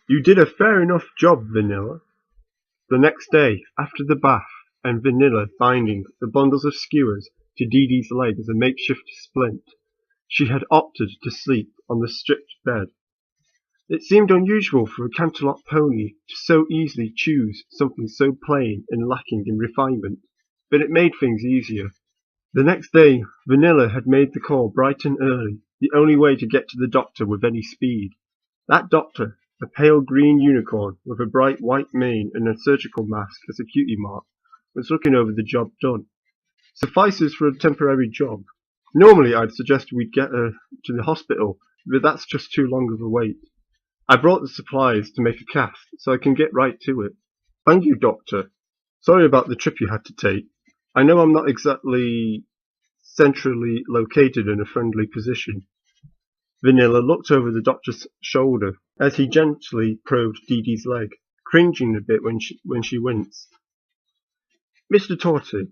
You did a fair enough job, Vanilla. The next day, after the bath, and Vanilla binding the bundles of skewers to Dee Dee's leg as a makeshift splint, she had opted to sleep on the stripped bed. It seemed unusual for a Canterlot pony to so easily choose something so plain and lacking in refinement, but it made things easier. The next day Vanilla had made the call bright and early, the only way to get to the doctor with any speed. That doctor, a pale green unicorn with a bright white mane and a surgical mask as a cutie mark, was looking over the job done. Suffices for a temporary job. Normally I'd suggest we'd get her to the hospital, but that's just too long of a wait. I brought the supplies to make a cast, so I can get right to it. Thank you, Doctor. Sorry about the trip you had to take. I know I'm not exactly centrally located in a friendly position. Vanilla looked over the doctor's shoulder as he gently probed Dee Dee's leg, cringing a bit when she winced. Mr. Torty,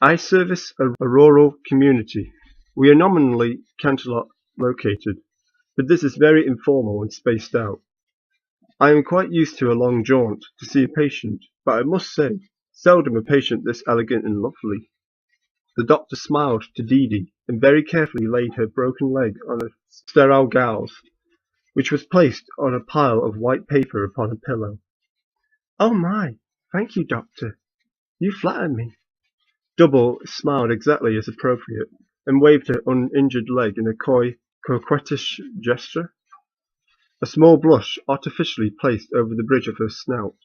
I service a rural community. We are nominally Canterlot located, but this is very informal and spaced out. I am quite used to a long jaunt to see a patient, but I must say, seldom a patient this elegant and lovely. The doctor smiled to Dee Dee and very carefully laid her broken leg on a sterile gauze, which was placed on a pile of white paper upon a pillow. Oh my, thank you, Doctor. You flatter me. Double smiled exactly as appropriate, and waved her uninjured leg in a coquettish gesture. A small blush artificially placed over the bridge of her snout.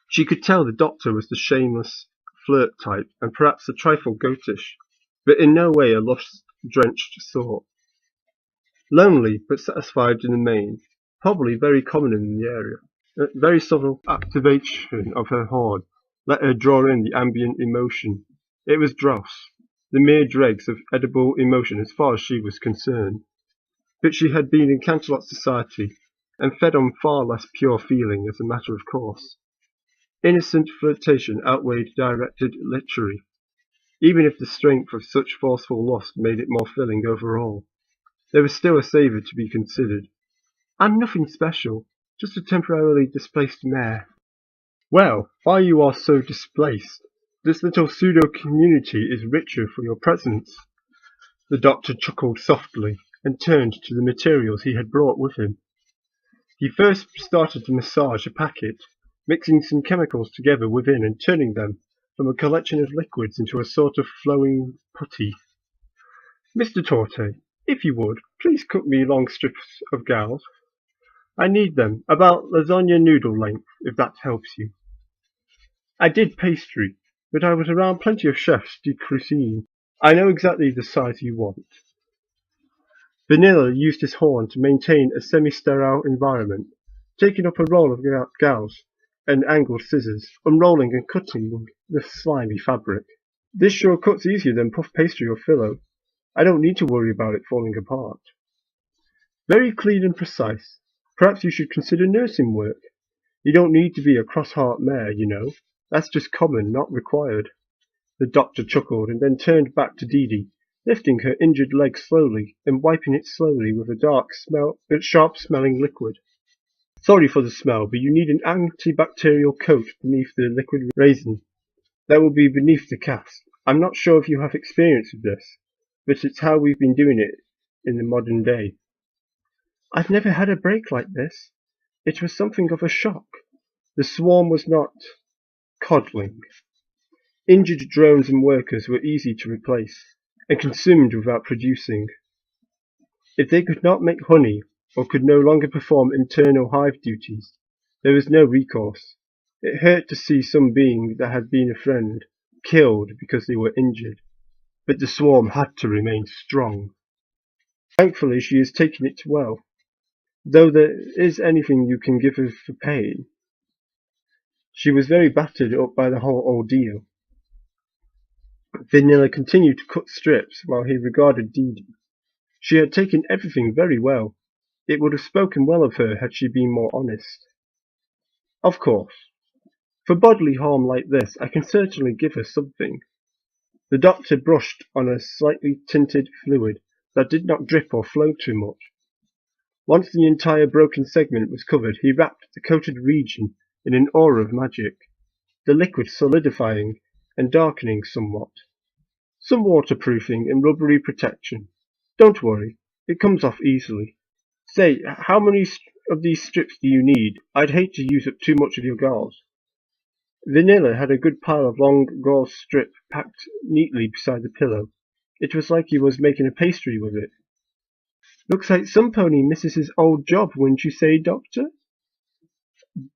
She could tell the doctor was the shameless flirt type, and perhaps a trifle goatish, but in no way a lust-drenched sort. Lonely, but satisfied in the main, probably very common in the area. A very subtle activation of her horn let her draw in the ambient emotion. It was dross, the mere dregs of edible emotion as far as she was concerned. But she had been in Canterlot society, and fed on far less pure feeling as a matter of course. Innocent flirtation outweighed directed lechery, even if the strength of such forceful lust made it more filling overall. There was still a savour to be considered. I'm nothing special, just a temporarily displaced mare. Well, while you are so displaced, this little pseudo-community is richer for your presence. The doctor chuckled softly and turned to the materials he had brought with him. He first started to massage a packet, mixing some chemicals together within and turning them from a collection of liquids into a sort of flowing putty. Mr. Torte, if you would, please cut me long strips of gauze. I need them, about lasagna noodle length, if that helps you. I did pastry, but I was around plenty of chefs de cuisine. I know exactly the size you want. Vanilla used his horn to maintain a semi-sterile environment, taking up a roll of gauze and angled scissors, unrolling and cutting the slimy fabric. This sure cuts easier than puff pastry or filo. I don't need to worry about it falling apart. Very clean and precise. Perhaps you should consider nursing work. You don't need to be a cross-heart mare, you know. That's just common, not required. The doctor chuckled and then turned back to Dee Dee, lifting her injured leg slowly and wiping it slowly with a sharp-smelling liquid. Sorry for the smell, but you need an antibacterial coat beneath the liquid resin. That will be beneath the cast. I'm not sure if you have experience with this, but it's how we've been doing it in the modern day. I've never had a break like this. It was something of a shock. The swarm was not coddling. Injured drones and workers were easy to replace, and consumed without producing. If they could not make honey, or could no longer perform internal hive duties, there was no recourse. It hurt to see some being that had been a friend killed because they were injured, but the swarm had to remain strong. Thankfully she is taking it well, though there is anything you can give her for pain. She was very battered up by the whole ordeal. Vanilla continued to cut strips while he regarded Dee Dee. She had taken everything very well. It would have spoken well of her had she been more honest. Of course, for bodily harm like this, I can certainly give her something. The doctor brushed on a slightly tinted fluid that did not drip or flow too much. Once the entire broken segment was covered, he wrapped the coated region in an aura of magic, the liquid solidifying and darkening somewhat. Some waterproofing and rubbery protection. Don't worry, it comes off easily. Say, how many of these strips do you need? I'd hate to use up too much of your gauze. Vanilla had a good pile of long gauze strip packed neatly beside the pillow. It was like he was making a pastry with it. Looks like some pony misses his old job, wouldn't you say, Doctor?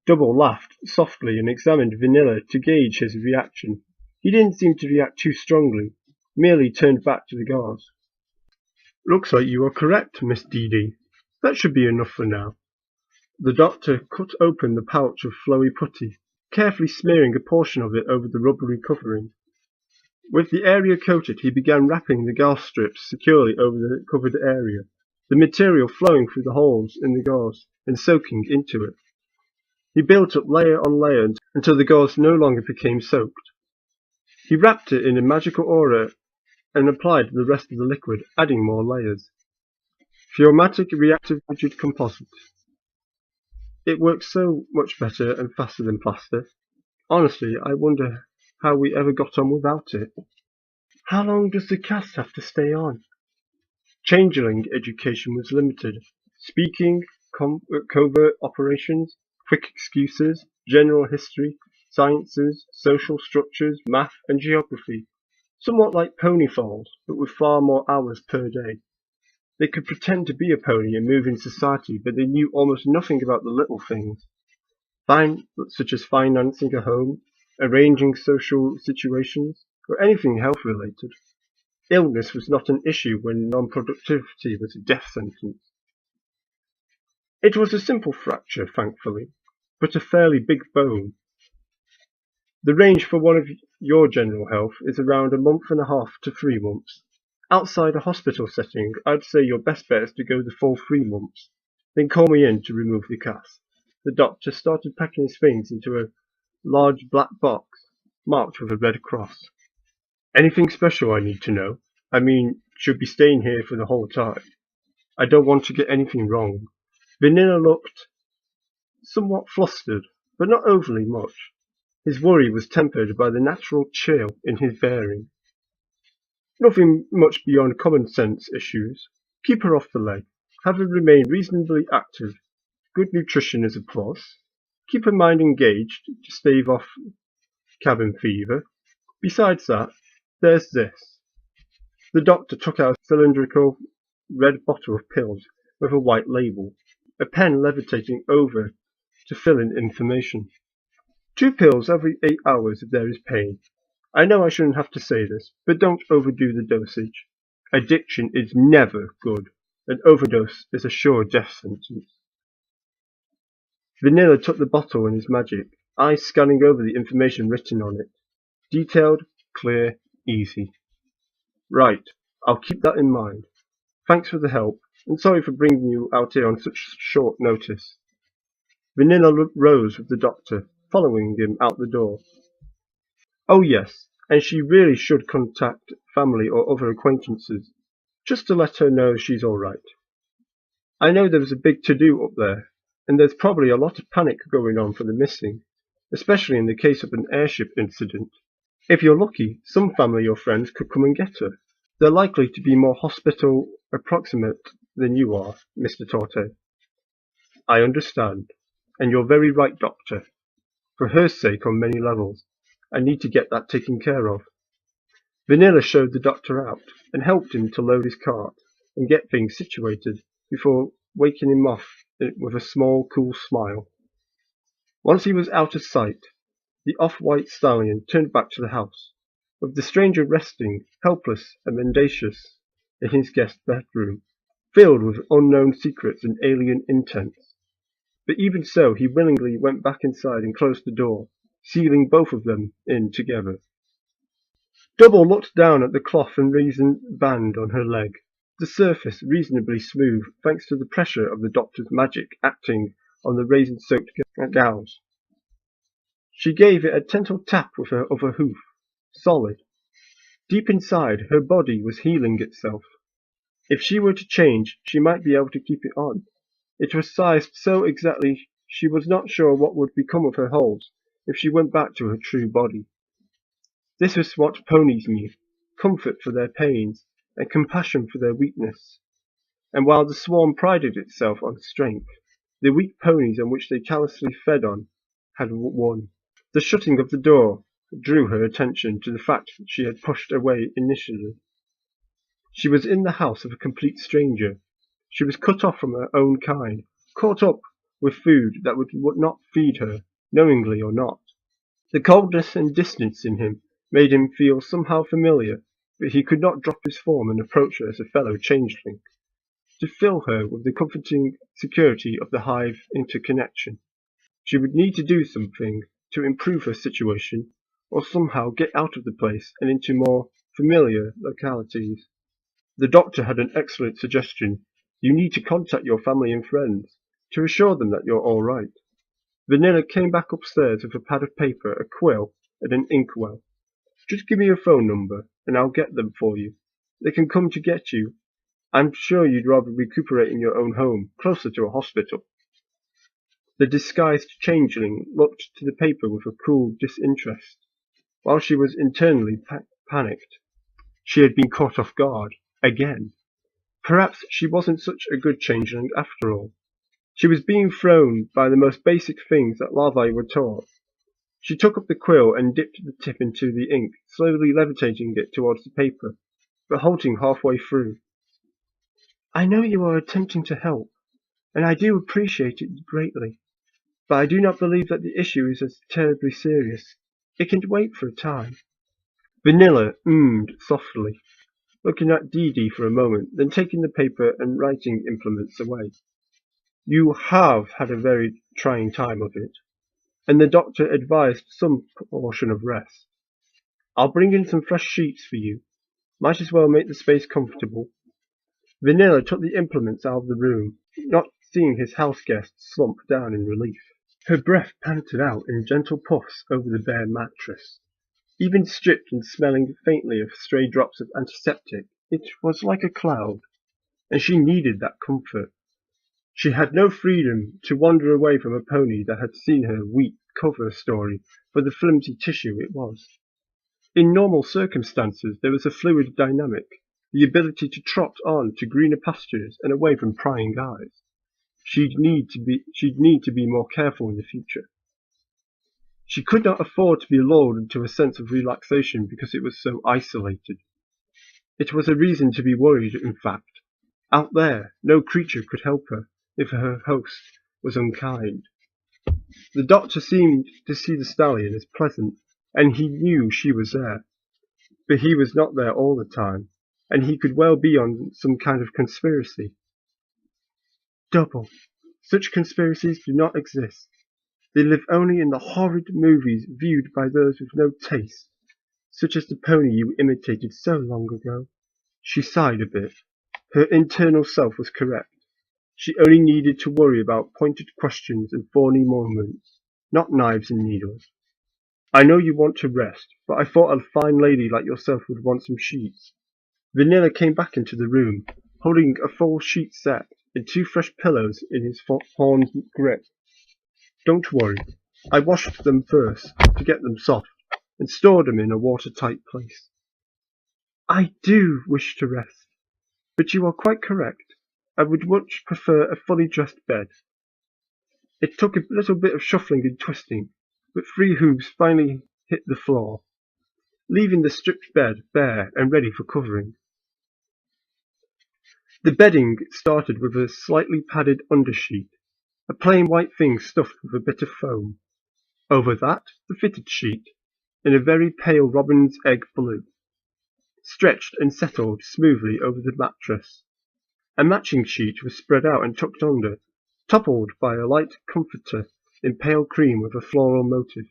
Double laughed softly and examined Vanilla to gauge his reaction. He didn't seem to react too strongly, merely turned back to the gauze. Looks like you are correct, Miss Dee. That should be enough for now. The doctor cut open the pouch of flowy putty, carefully smearing a portion of it over the rubbery covering. With the area coated, he began wrapping the gauze strips securely over the covered area, the material flowing through the holes in the gauze and soaking into it. He built up layer on layer until the gauze no longer became soaked. He wrapped it in a magical aura and applied the rest of the liquid, adding more layers. Photomatic reactive rigid composite. It works so much better and faster than plaster. Honestly, I wonder how we ever got on without it. How long does the cast have to stay on? Changeling education was limited. Speaking, covert operations, quick excuses, general history, sciences, social structures, math and geography. Somewhat like Pony Falls, but with far more hours per day. They could pretend to be a pony and move in society, but they knew almost nothing about the little things, such as financing a home, arranging social situations, or anything health-related. Illness was not an issue when non-productivity was a death sentence. It was a simple fracture, thankfully, but a fairly big bone. The range for one of your general health is around a month and a half to 3 months. Outside a hospital setting, I'd say your best bet is to go the full 3 months. Then call me in to remove the cast. The doctor started packing his things into a large black box marked with a red cross. Anything special I need to know? I mean, should be staying here for the whole time. I don't want to get anything wrong. Vanilla looked somewhat flustered, but not overly much. His worry was tempered by the natural chill in his bearing. Nothing much beyond common sense issues. Keep her off the leg. Have her remain reasonably active. Good nutrition is a plus. Keep her mind engaged to stave off cabin fever. Besides that, there's this. The doctor took out a cylindrical red bottle of pills with a white label, a pen levitating over to fill in information. 2 pills every 8 hours if there is pain. I know I shouldn't have to say this, but don't overdo the dosage. Addiction is never good. An overdose is a sure death sentence. Vanilla took the bottle in his magic, eyes scanning over the information written on it. Detailed, clear, easy. Right, I'll keep that in mind. Thanks for the help, and sorry for bringing you out here on such short notice. Vanilla rose with the doctor, following him out the door. Oh yes, and she really should contact family or other acquaintances, just to let her know she's all right. I know there was a big to-do up there, and there's probably a lot of panic going on for the missing, especially in the case of an airship incident. If you're lucky, some family or friends could come and get her. They're likely to be more hospital approximate than you are, Mr. Torte. I understand, and you're very right, Doctor. For her sake on many levels, I need to get that taken care of. Vanilla showed the doctor out, and helped him to load his cart, and get things situated, before waking him off with a small, cool smile. Once he was out of sight, the off-white stallion turned back to the house, with the stranger resting, helpless and mendacious, in his guest bedroom, filled with unknown secrets and alien intents. But even so, he willingly went back inside and closed the door, sealing both of them in together. Double looked down at the cloth and resin band on her leg, the surface reasonably smooth thanks to the pressure of the doctor's magic acting on the raisin-soaked gauze. She gave it a gentle tap with her other hoof. Solid. Deep inside, her body was healing itself. If she were to change, she might be able to keep it on. It was sized so exactly she was not sure what would become of her holes if she went back to her true body. This was what ponies knew: comfort for their pains, and compassion for their weakness. And while the swarm prided itself on strength, the weak ponies on which they callously fed on had won. The shutting of the door drew her attention to the fact that she had pushed away initially. She was in the house of a complete stranger. She was cut off from her own kind, caught up with food that would not feed her, knowingly or not. The coldness and distance in him made him feel somehow familiar, but he could not drop his form and approach her as a fellow changeling, to fill her with the comforting security of the hive interconnection. She would need to do something to improve her situation, or somehow get out of the place and into more familiar localities. The doctor had an excellent suggestion. You need to contact your family and friends to assure them that you're all right. Vanilla came back upstairs with a pad of paper, a quill, and an inkwell. Just give me your phone number, and I'll get them for you. They can come to get you. I'm sure you'd rather recuperate in your own home, closer to a hospital. The disguised changeling looked to the paper with a cool disinterest, while she was internally panicked. She had been caught off guard, again. Perhaps she wasn't such a good changeling after all. She was being thrown by the most basic things that larvae were taught. She took up the quill and dipped the tip into the ink, slowly levitating it towards the paper, but halting halfway through. I know you are attempting to help, and I do appreciate it greatly, but I do not believe that the issue is as terribly serious. It can wait for a time. Vanilla softly, looking at Dee Dee for a moment, then taking the paper and writing implements away. You have had a very trying time of it, and the doctor advised some portion of rest. I'll bring in some fresh sheets for you. Might as well make the space comfortable. Vanilla took the implements out of the room, not seeing his house guest slump down in relief. Her breath panted out in gentle puffs over the bare mattress. Even stripped and smelling faintly of stray drops of antiseptic, it was like a cloud, and she needed that comfort. She had no freedom to wander away from a pony that had seen her weep cover story for the flimsy tissue it was. In normal circumstances there was a fluid dynamic, the ability to trot on to greener pastures and away from prying eyes. She'd need to be more careful in the future. She could not afford to be lulled into a sense of relaxation because it was so isolated. It was a reason to be worried, in fact. Out there, no creature could help her if her host was unkind. The doctor seemed to see the stallion as pleasant, and he knew she was there. But he was not there all the time, and he could well be on some kind of conspiracy. Double. Such conspiracies do not exist. They live only in the horrid movies viewed by those with no taste, such as the pony you imitated so long ago. She sighed a bit. Her internal self was correct. She only needed to worry about pointed questions and thorny moments, not knives and needles. I know you want to rest, but I thought a fine lady like yourself would want some sheets. Vanilla came back into the room, holding a full sheet set and 2 fresh pillows in his horned grip. Don't worry, I washed them first to get them soft and stored them in a watertight place. I do wish to rest, but you are quite correct. I would much prefer a fully dressed bed. It took a little bit of shuffling and twisting, but 3 hooves finally hit the floor, leaving the stripped bed bare and ready for covering. The bedding started with a slightly padded undersheet, a plain white thing stuffed with a bit of foam. Over that, the fitted sheet, in a very pale robin's egg blue, stretched and settled smoothly over the mattress. A matching sheet was spread out and tucked under, toppled by a light comforter in pale cream with a floral motif.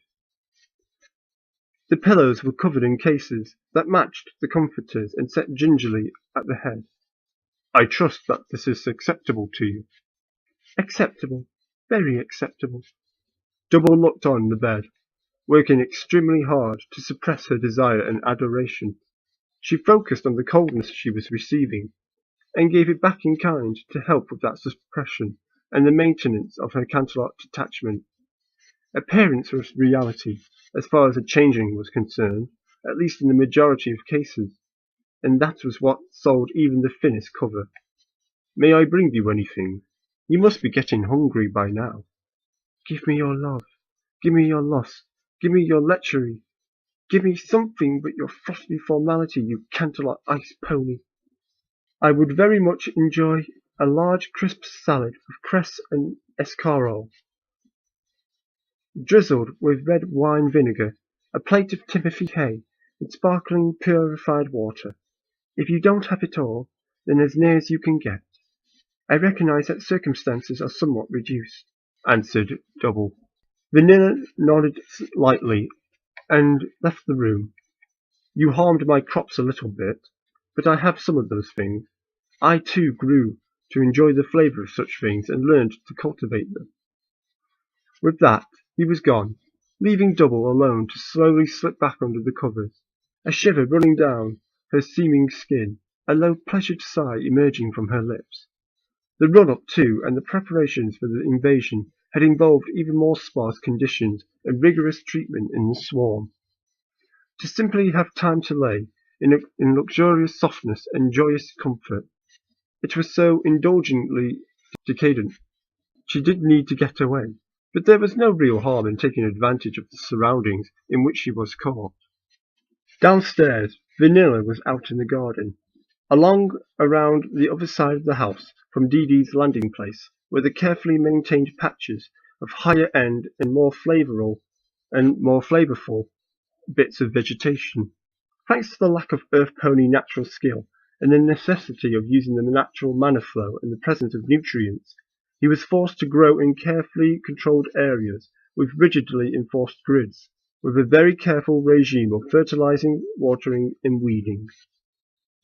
The pillows were covered in cases that matched the comforters and set gingerly at the head. I trust that this is acceptable to you. Acceptable. Very acceptable. Double looked on the bed, working extremely hard to suppress her desire and adoration. She focused on the coldness she was receiving, and gave it back in kind to help with that suppression, and the maintenance of her Canterlot detachment. Appearance was reality, as far as a changeling was concerned, at least in the majority of cases, and that was what sold even the thinnest cover. May I bring you anything? You must be getting hungry by now. Give me your love. Give me your lust. Give me your lechery. Give me something but your frosty formality, you Canterlot ice pony. I would very much enjoy a large crisp salad with cress and escarole, drizzled with red wine vinegar, a plate of Timothy hay, and sparkling purified water. If you don't have it all, then as near as you can get. I recognize that circumstances are somewhat reduced, answered Double. Vanilla nodded lightly and left the room. You harmed my crops a little bit, but I have some of those things. I too grew to enjoy the flavour of such things and learned to cultivate them. With that, he was gone, leaving Double alone to slowly slip back under the covers, a shiver running down her seeming skin, a low pleasured sigh emerging from her lips. The run-up to and the preparations for the invasion had involved even more sparse conditions and rigorous treatment in the swarm. To simply have time to lay in luxurious softness and joyous comfort, it was so indulgently decadent. She did need to get away, but there was no real harm in taking advantage of the surroundings in which she was caught. Downstairs, Vanilla was out in the garden. Around the other side of the house from Dee Dee's landing place were the carefully maintained patches of higher end and more flavorful bits of vegetation. Thanks to the lack of Earth Pony natural skill and the necessity of using the natural mana flow in the presence of nutrients, he was forced to grow in carefully controlled areas with rigidly enforced grids, with a very careful regime of fertilizing, watering, and weeding.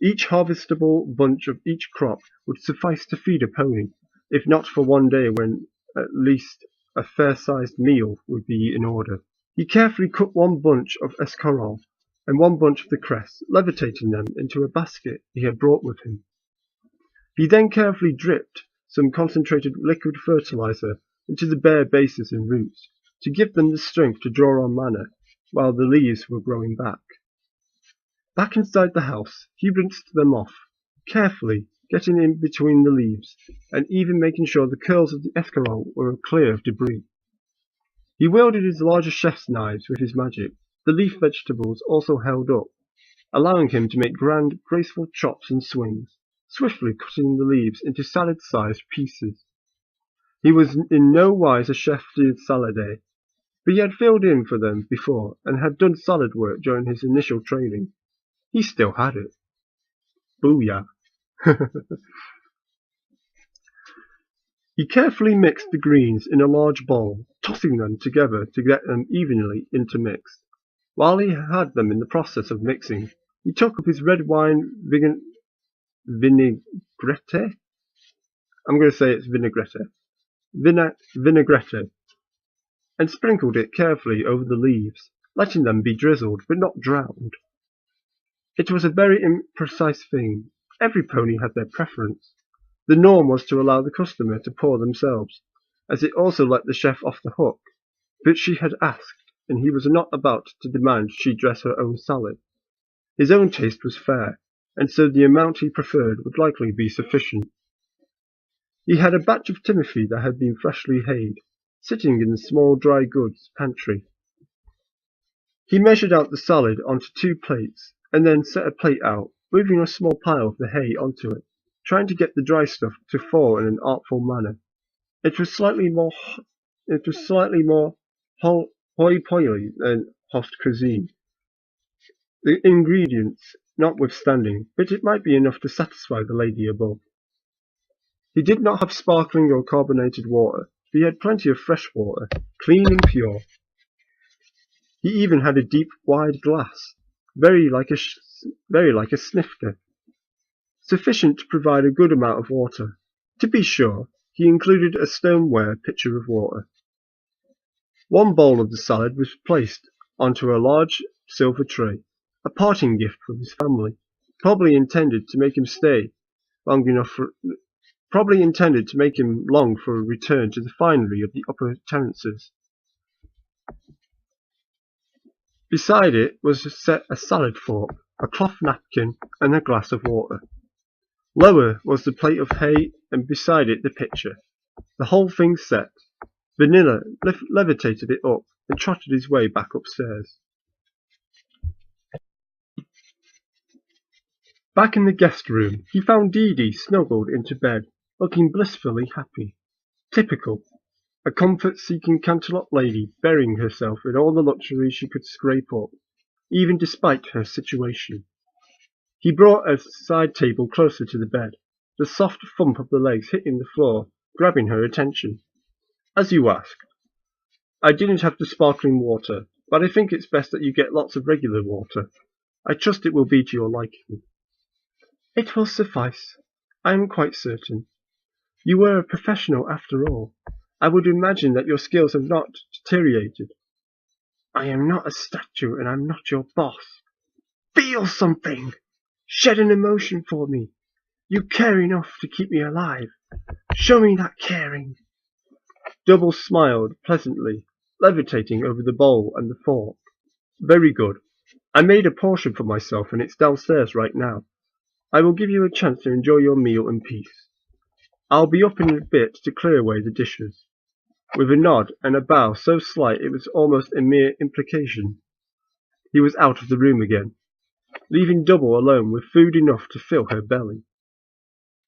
Each harvestable bunch of each crop would suffice to feed a pony, if not for one day when at least a fair-sized meal would be in order. He carefully cut one bunch of escarole and one bunch of the cress, levitating them into a basket he had brought with him. He then carefully dripped some concentrated liquid fertilizer into the bare bases and roots, to give them the strength to draw on mana while the leaves were growing back. Back inside the house, he rinsed them off, carefully getting in between the leaves, and even making sure the curls of the escarole were clear of debris. He wielded his larger chef's knives with his magic, the leaf vegetables also held up, allowing him to make grand, graceful chops and swings, swiftly cutting the leaves into salad-sized pieces. He was in no wise a chef de salade, but he had filled in for them before and had done salad work during his initial training. He still had it. Booyah! He carefully mixed the greens in a large bowl, tossing them together to get them evenly intermixed. While he had them in the process of mixing, he took up his red wine vinaigrette. I'm going to say it's vinaigrette. Vinaigrette, and sprinkled it carefully over the leaves, letting them be drizzled but not drowned. It was a very imprecise thing. Every pony had their preference. The norm was to allow the customer to pour themselves, as it also let the chef off the hook, but she had asked, and he was not about to demand she dress her own salad. His own taste was fair, and so the amount he preferred would likely be sufficient. He had a batch of Timothy that had been freshly hayed, sitting in the small dry goods pantry. He measured out the salad onto 2 plates, and then set a plate out, moving a small pile of the hay onto it, trying to get the dry stuff to fall in an artful manner. It was slightly more hoi-polloi than Host cuisine, the ingredients notwithstanding, but it might be enough to satisfy the lady above. He did not have sparkling or carbonated water, but he had plenty of fresh water, clean and pure. He even had a deep, wide glass, very like a snifter, sufficient to provide a good amount of water. To be sure, he included a stoneware pitcher of water. One bowl of the salad was placed onto a large silver tray, a parting gift from his family, probably intended to make him stay long enough probably intended to make him long for a return to the finery of the upper terraces. Beside it was set a salad fork, a cloth napkin, and a glass of water. Lower was the plate of hay, and beside it the pitcher. The whole thing set, Vanilla levitated it up and trotted his way back upstairs. Back in the guest room, he found Dee Dee snuggled into bed, looking blissfully happy. Typical. A comfort-seeking Canterlot lady burying herself in all the luxuries she could scrape up, even despite her situation. He brought a side table closer to the bed, the soft thump of the legs hitting the floor, grabbing her attention. As you asked, I didn't have the sparkling water, but I think it's best that you get lots of regular water. I trust it will be to your liking. It will suffice. I am quite certain. You were a professional after all. I would imagine that your skills have not deteriorated. I am not a statue and I'm not your boss. Feel something! Shed an emotion for me. You care enough to keep me alive. Show me that caring. Double smiled pleasantly, levitating over the bowl and the fork. Very good. I made a portion for myself and it's downstairs right now. I will give you a chance to enjoy your meal in peace. I'll be up in a bit to clear away the dishes. With a nod and a bow so slight it was almost a mere implication, he was out of the room again, leaving Double alone with food enough to fill her belly.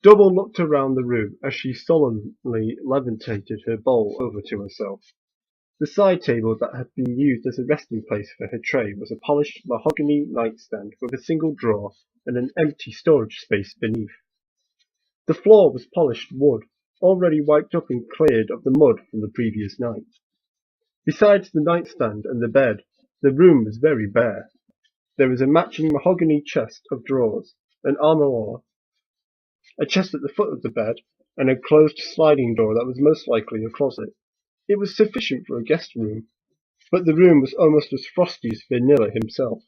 Double looked around the room as she solemnly levitated her bowl over to herself. The side table that had been used as a resting place for her tray was a polished mahogany nightstand with a single drawer and an empty storage space beneath. The floor was polished wood, already wiped up and cleared of the mud from the previous night. Besides the nightstand and the bed, the room was very bare. There was a matching mahogany chest of drawers, an armoire, a chest at the foot of the bed, and a closed sliding door that was most likely a closet. It was sufficient for a guest room, but the room was almost as frosty as Vanilla himself.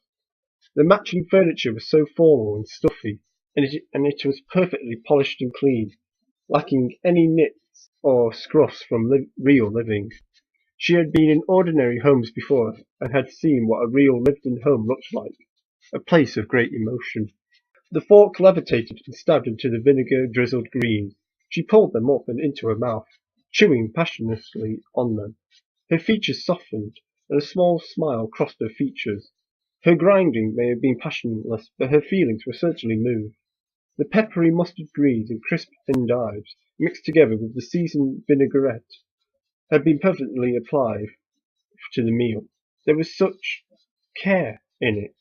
The matching furniture was so formal and stuffy, and it was perfectly polished and clean, lacking any nits or scruffs from real living. She had been in ordinary homes before, and had seen what a real lived-in home looked like, a place of great emotion. The fork levitated and stabbed into the vinegar-drizzled greens. She pulled them up and into her mouth, chewing passionately on them. Her features softened, and a small smile crossed her features. Her grinding may have been passionless, but her feelings were certainly moved. The peppery mustard greens and crisp endives, mixed together with the seasoned vinaigrette, had been perfectly applied to the meal. There was such care in it,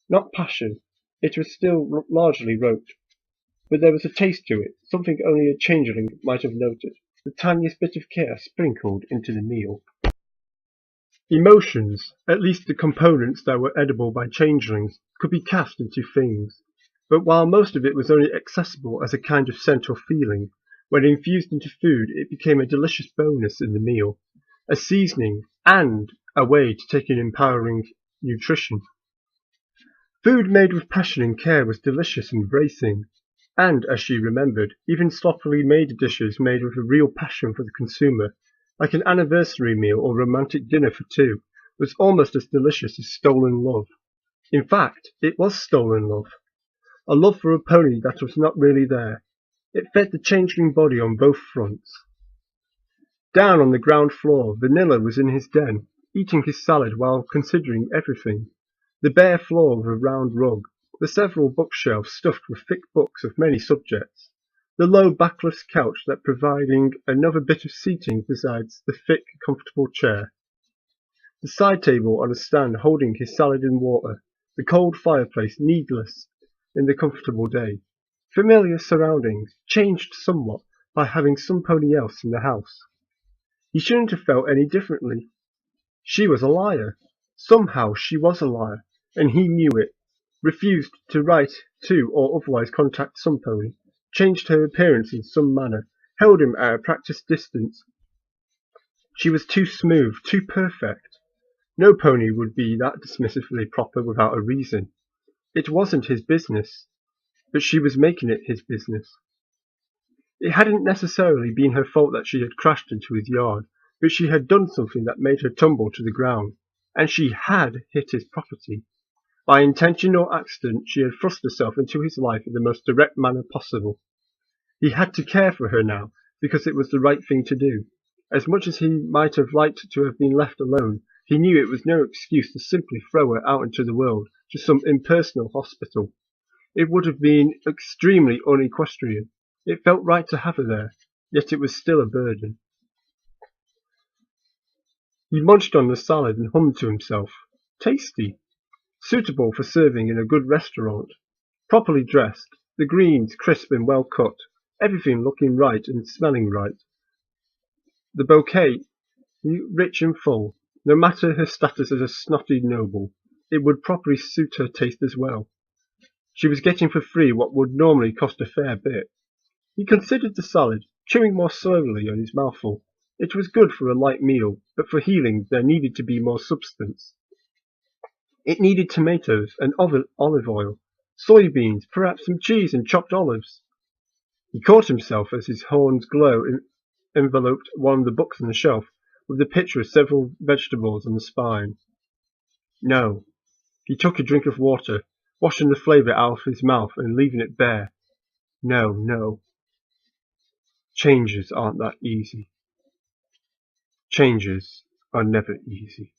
not passion. It was still largely rote, but there was a taste to it, something only a changeling might have noted, the tiniest bit of care sprinkled into the meal. Emotions, at least the components that were edible by changelings, could be cast into things. But while most of it was only accessible as a kind of scent or feeling, when infused into food it became a delicious bonus in the meal, a seasoning, and a way to take in empowering nutrition. Food made with passion and care was delicious and bracing, and, as she remembered, even sloppily made dishes made with a real passion for the consumer, like an anniversary meal or romantic dinner for two, was almost as delicious as stolen love. In fact, it was stolen love. A love for a pony that was not really there. It fed the changeling body on both fronts. Down on the ground floor, Vanilla was in his den, eating his salad while considering everything. The bare floor with a round rug, the several bookshelves stuffed with thick books of many subjects, the low backless couch that providing another bit of seating besides the thick, comfortable chair, the side table on a stand holding his salad and water, the cold fireplace needless in the comfortable day. Familiar surroundings, changed somewhat by having some pony else in the house. He shouldn't have felt any differently. She was a liar. Somehow she was a liar, and he knew it. Refused to write to or otherwise contact some pony, changed her appearance in some manner, held him at a practiced distance. She was too smooth, too perfect. No pony would be that dismissively proper without a reason. It wasn't his business, but she was making it his business. It hadn't necessarily been her fault that she had crashed into his yard, but she had done something that made her tumble to the ground, and she had hit his property. By intention or accident, she had thrust herself into his life in the most direct manner possible. He had to care for her now, because it was the right thing to do. As much as he might have liked to have been left alone, he knew it was no excuse to simply throw her out into the world to some impersonal hospital. It would have been extremely unequestrian. It felt right to have her there, yet it was still a burden. He munched on the salad and hummed to himself. Tasty. Suitable for serving in a good restaurant. Properly dressed, the greens crisp and well cut, everything looking right and smelling right. The bouquet rich and full. No matter her status as a snotty noble, it would properly suit her taste as well. She was getting for free what would normally cost a fair bit. He considered the salad, chewing more slowly on his mouthful. It was good for a light meal, but for healing there needed to be more substance. It needed tomatoes and olive oil, soybeans, perhaps some cheese and chopped olives. He caught himself as his horn's glow enveloped one of the books on the shelf, with the picture of several vegetables on the spine. No. He took a drink of water, washing the flavour out of his mouth and leaving it bare. No, no. Changes aren't that easy. Changes are never easy.